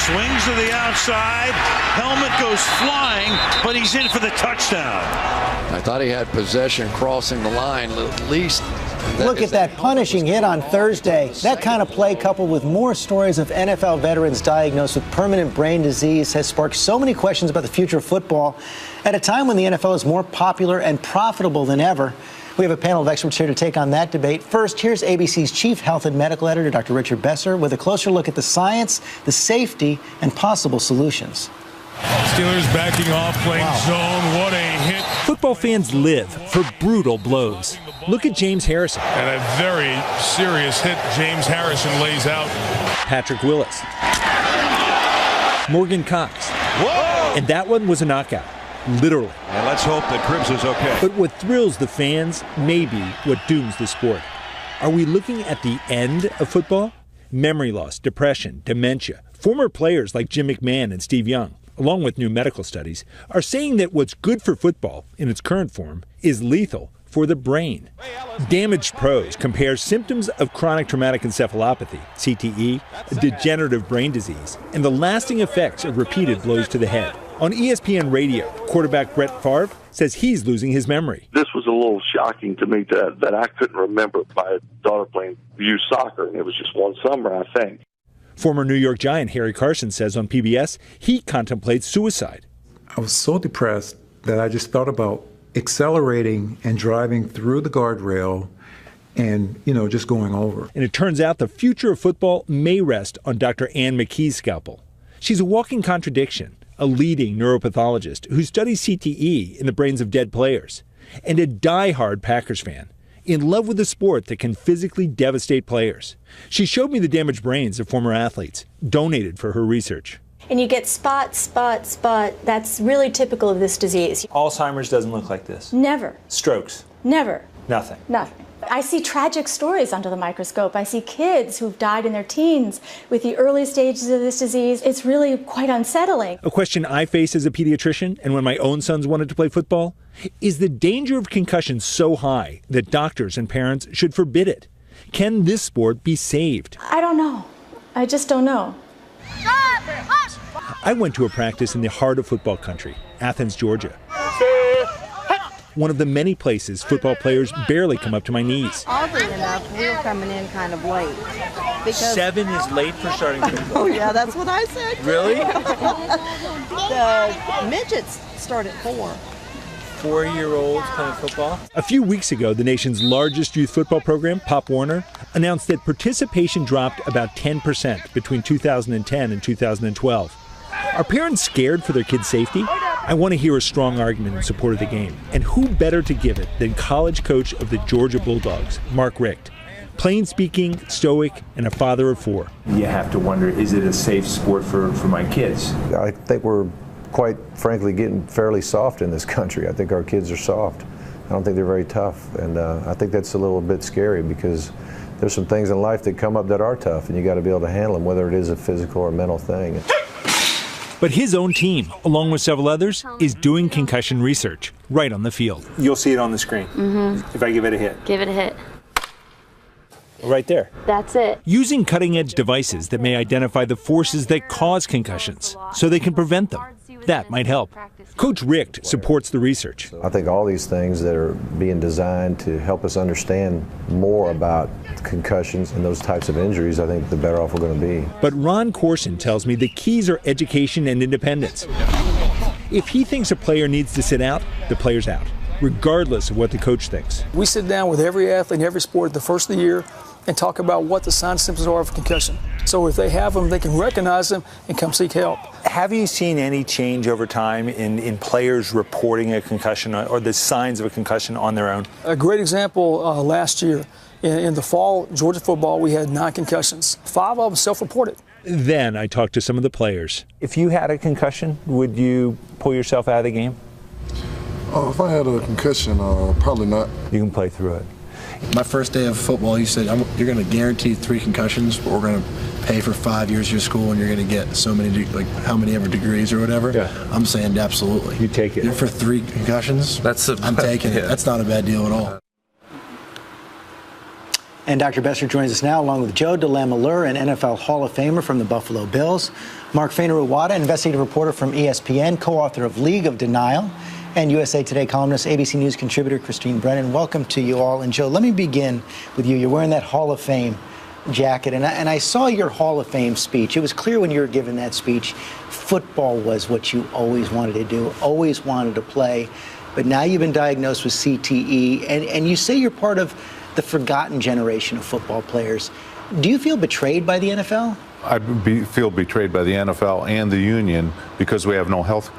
Swings to the outside. Helmet goes flying, but he's in for the touchdown. I thought he had possession crossing the line, at least. Look at that punishing hit on Thursday. That kind of play, coupled with more stories of NFL veterans diagnosed with permanent brain disease, has sparked so many questions about the future of football at a time when the NFL is more popular and profitable than ever. We have a panel of experts here to take on that debate. First, here's ABC's chief health and medical editor, Dr. Richard Besser, with a closer look at the science, the safety, and possible solutions. Steelers backing off, playing zone. What a hit. Football fans live for brutal blows. Look at James Harrison. And a very serious hit James Harrison lays out. Patrick Willis. Morgan Cox. Whoa! And that one was a knockout. Literally. And let's hope that Cribs is okay. But what thrills the fans may be what dooms the sport. Are we looking at the end of football? Memory loss, depression, dementia. Former players like Jim McMahon and Steve Young, along with new medical studies, are saying that what's good for football in its current form is lethal for the brain. Damaged Pros compares symptoms of chronic traumatic encephalopathy, CTE, a degenerative brain disease, and the lasting effects of repeated blows to the head. On ESPN Radio, quarterback Brett Favre says he's losing his memory. This was a little shocking to me that I couldn't remember my daughter playing youth soccer, and it was just one summer, I think. Former New York Giant Harry Carson says on PBS he contemplates suicide. I was so depressed that I just thought about accelerating and driving through the guardrail and, just going over. And it turns out the future of football may rest on Dr. Ann McKee's scalpel. She's a walking contradiction, a leading neuropathologist who studies CTE in the brains of dead players, and a die-hard Packers fan, in love with a sport that can physically devastate players. She showed me the damaged brains of former athletes, donated for her research. And you get spot. That's really typical of this disease. Alzheimer's doesn't look like this. Never. Strokes. Never. Nothing. Nothing. I see tragic stories under the microscope. I see kids who've died in their teens with the early stages of this disease. It's really quite unsettling. A question I face as a pediatrician, and when my own sons wanted to play football, is the danger of concussion so high that doctors and parents should forbid it? Can this sport be saved? I don't know. I just don't know. I went to a practice in the heart of football country, Athens, Georgia. One of the many places football players barely come up to my knees. Oddly enough, we're coming in kind of late. Because 7 is late for starting football. Oh yeah, that's what I said. Really? The midgets start at 4. 4-year-olds playing football? A few weeks ago, the nation's largest youth football program, Pop Warner, announced that participation dropped about 10% between 2010 and 2012. Are parents scared for their kids' safety? I want to hear a strong argument in support of the game. And who better to give it than college coach of the Georgia Bulldogs, Mark Richt. Plain speaking, stoic, and a father of 4. You have to wonder, is it a safe sport for my kids? I think we're, quite frankly, getting fairly soft in this country. I think our kids are soft. I don't think they're very tough. And I think that's a little bit scary because there's some things in life that come up that are tough, and you got to be able to handle them, whether it is a physical or mental thing. But his own team, along with several others, is doing concussion research right on the field. You'll see it on the screen if I give it a hit. Give it a hit. Right there. That's it. Using cutting-edge devices that may identify the forces that cause concussions so they can prevent them. That might help. Coach Richt supports the research. I think all these things that are being designed to help us understand more about concussions and those types of injuries, I think the better off we're going to be. But Ron Corson tells me the keys are education and independence. If he thinks a player needs to sit out, the player's out, regardless of what the coach thinks. We sit down with every athlete in every sport at the first of the year and talk about what the signs and symptoms are of concussion. So if they have them, they can recognize them and come seek help. Have you seen any change over time in players reporting a concussion or the signs of a concussion on their own? A great example last year. In the fall, Georgia football, we had 9 concussions. 5 of them self-reported. Then I talked to some of the players. If you had a concussion, would you pull yourself out of the game? If I had a concussion, probably not. You can play through it. My first day of football, he said, you're going to guarantee 3 concussions, but we're going to pay for 5 years of your school, and you're going to get so many, like how many ever degrees or whatever. Yeah. I'm saying absolutely. You take it. For 3 concussions, I'm taking it. That's not a bad deal at all. And Dr. Besser joins us now, along with Joe DeLamielleure, an NFL Hall of Famer from the Buffalo Bills, Mark Fainaru-Wada, investigative reporter from ESPN, co-author of League of Denial, and USA Today columnist, ABC News contributor Christine Brennan. Welcome to you all. And Joe, let me begin with you. You're wearing that Hall of Fame jacket, and I saw your Hall of Fame speech. It was clear when you were giving that speech, football was what you always wanted to do, always wanted to play. But now you've been diagnosed with CTE, and you say you're part of the forgotten generation of football players. Do you feel betrayed by the NFL? I feel betrayed by the NFL and the union because we have no health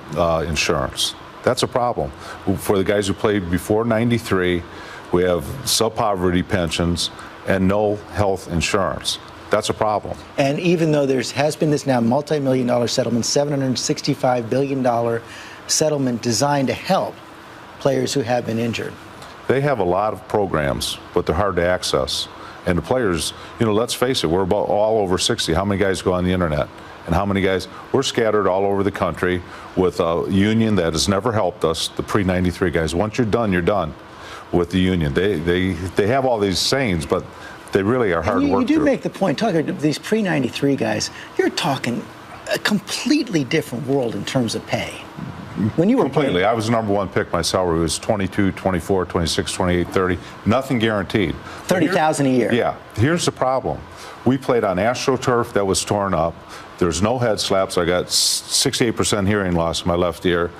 insurance. That's a problem. For the guys who played before '93, we have sub-poverty pensions and no health insurance. That's a problem. And even though there has been this now multi-million-dollar settlement, $765 billion settlement designed to help players who have been injured. They have a lot of programs, but they're hard to access. And the players, let's face it, we're about all over 60. How many guys go on the internet? And how many guys? We're scattered all over the country with a union that has never helped us, the pre-93 guys. Once you're done with the union. They have all these sayings, but they really are hard work. You do make the point, talking to these pre-93 guys, you're talking a completely different world in terms of pay. When you were completely, I was the number one pick. My salary was 22, 24, 26, 28, 30. Nothing guaranteed. $30,000 a year. Yeah. Here's the problem. We played on AstroTurf that was torn up. There's no head slaps. I got 68% hearing loss in my left ear.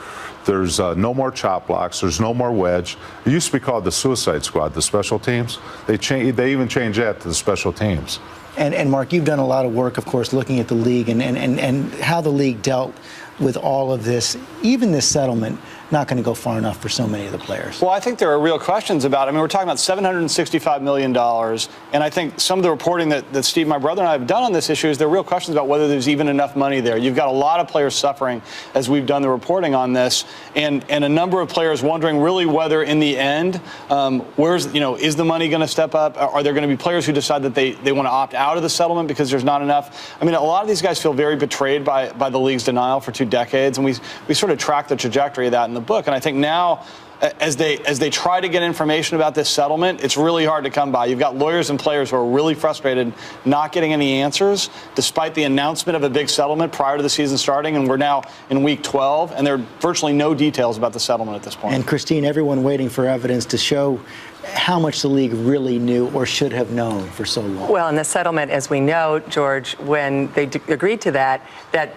There's no more chop blocks. There's no more wedge. It used to be called the Suicide Squad, the special teams. They even changed that to the special teams. And Mark, you've done a lot of work, of course, looking at the league and how the league dealt with all of this. Even this settlement, not going to go far enough for so many of the players. Well, I think there are real questions about it. I mean, we're talking about $765 million, and I think some of the reporting that Steve, my brother, and I have done on this issue is there are real questions about whether there's even enough money there. You've got a lot of players suffering as we've done the reporting on this, and a number of players wondering really whether in the end, is the money going to step up? Are there going to be players who decide that they want to opt out of the settlement because there's not enough? I mean, a lot of these guys feel very betrayed by the league's denial for 2 decades, and we sort of track the trajectory of that in the book. And I think now, as they try to get information about this settlement, it's really hard to come by. You've got lawyers and players who are really frustrated not getting any answers, despite the announcement of a big settlement prior to the season starting, and we're now in week 12, and there are virtually no details about the settlement at this point. And Christine, everyone waiting for evidence to show how much the league really knew or should have known for so long. Well, in the settlement, as we know, George, when they agreed to that the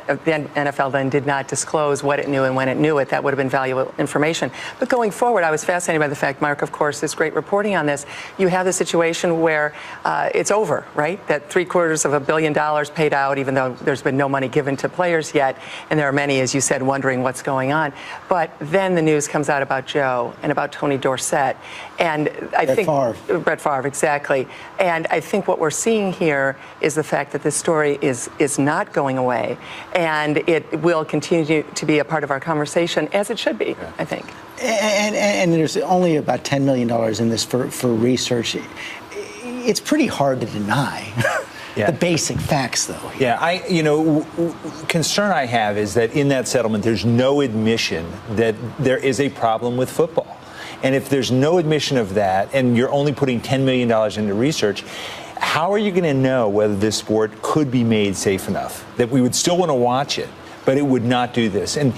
NFL then did not disclose what it knew and when it knew it. That would have been valuable information. But going forward, I was fascinated by the fact, Mark, of course, this great reporting on this. You have the situation where it's over, right? That $750 million paid out, even though there's been no money given to players yet. And there are many, as you said, wondering what's going on. But then the news comes out about Joe and about Tony Dorsett. And I think Brett Favre, exactly. And I think what we're seeing here is the fact that this story is not going away, and it will continue to be a part of our conversation, as it should be, I think. And there's only about $10 million in this for research. It's pretty hard to deny. The basic facts, though. Yeah, concern I have is that in that settlement, there's no admission that there is a problem with football. And if there's no admission of that, and you're only putting $10 million into research, how are you going to know whether this sport could be made safe enough that we would still want to watch it, but it would not do this? And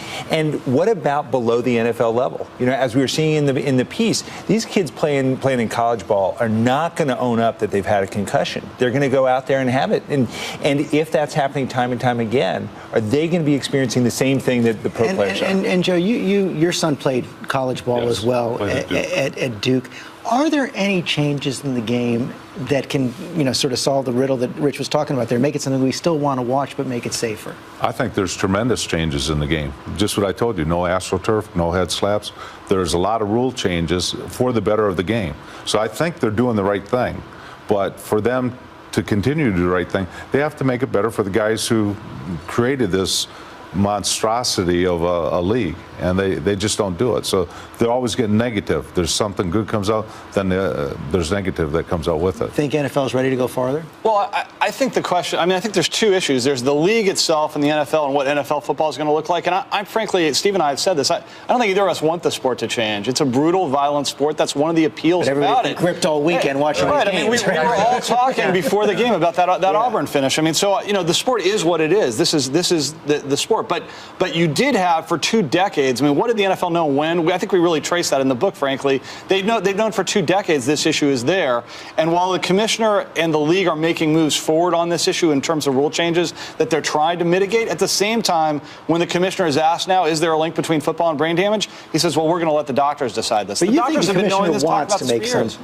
what about below the NFL level? As we were seeing in the piece, these kids playing in college ball are not going to own up that they've had a concussion. They're going to go out there and have it. And if that's happening time and time again, are they going to be experiencing the same thing that the pro players are? And Joe, your son played college ball as well at Duke. Are there any changes in the game that can, sort of solve the riddle that Rich was talking about there, make it something we still want to watch, but make it safer? I think there's tremendous changes in the game. Just what I told you, no AstroTurf, no head slaps. There's a lot of rule changes for the better of the game. So I think they're doing the right thing. But for them to continue to do the right thing, they have to make it better for the guys who created this monstrosity of a league, and they just don't do it. So they're always getting negative. There's something good comes out, then there's negative that comes out with it. Think NFL is ready to go farther? Well, I think the question, I think there's two issues. There's the league itself and the NFL and what NFL football is going to look like. And I frankly, Steve and I have said this, I don't think either of us want the sport to change. It's a brutal, violent sport. That's one of the appeals about it. Gripped all weekend watching right. these games. We were all talking before the game about that Auburn finish. So, the sport is what it is. This is the sport. But you did have for 2 decades. What did the NFL know when? I think we really traced that in the book, frankly. They've known for 2 decades this issue is there. And while the commissioner and the league are making moves forward on this issue in terms of rule changes that they're trying to mitigate, at the same time, when the commissioner is asked now, is there a link between football and brain damage? He says, well, we're going to let the doctors decide this. But the you doctors think have been knowing this wants to make years.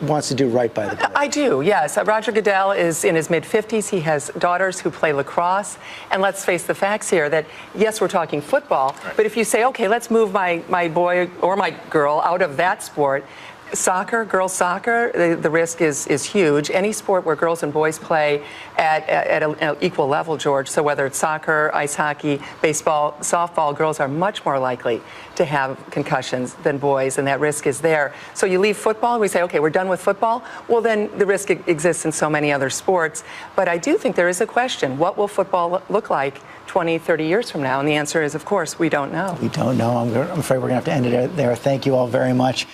wants to do right by the player. I do, yes. Roger Goodell is in his mid-50s. He has daughters who play lacrosse. And let's face the facts here that, yes, we're talking football, but if you say, okay, let's move my boy or my girl out of that sport, soccer, girls soccer, the risk is huge. Any sport where girls and boys play at an equal level, George, so whether it's soccer, ice hockey, baseball, softball, girls are much more likely to have concussions than boys, and that risk is there. So you leave football, and we say, okay, we're done with football. Well, then the risk exists in so many other sports. But I do think there is a question. What will football look like 20, 30 years from now? And the answer is, of course, we don't know. We don't know. I'm afraid we're going to have to end it there. Thank you all very much.